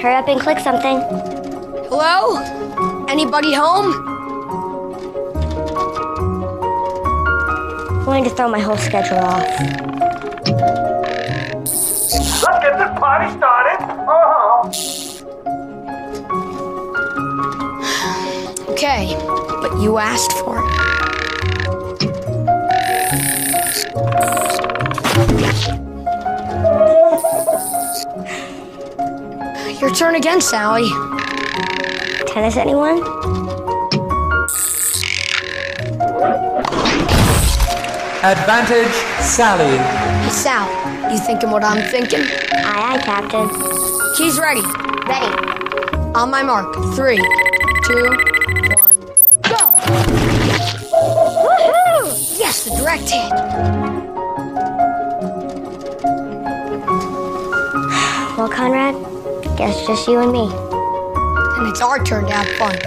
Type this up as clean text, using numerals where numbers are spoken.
hurry up and click something. Hello? Anybody home? I'm going to throw my whole schedule off. Let's get this party started. Okay, but you asked for it. Your turn again, Sally. Tennis, anyone? Advantage, Sally. Hey, Sal, you thinking what I'm thinking? Aye, aye, Captain. Keys ready. Ready. On my mark. 3, 2, 1, go! Woohoo! Yes, the direct hit. Well, Conrad, guess just you and me. And it's our turn to have fun.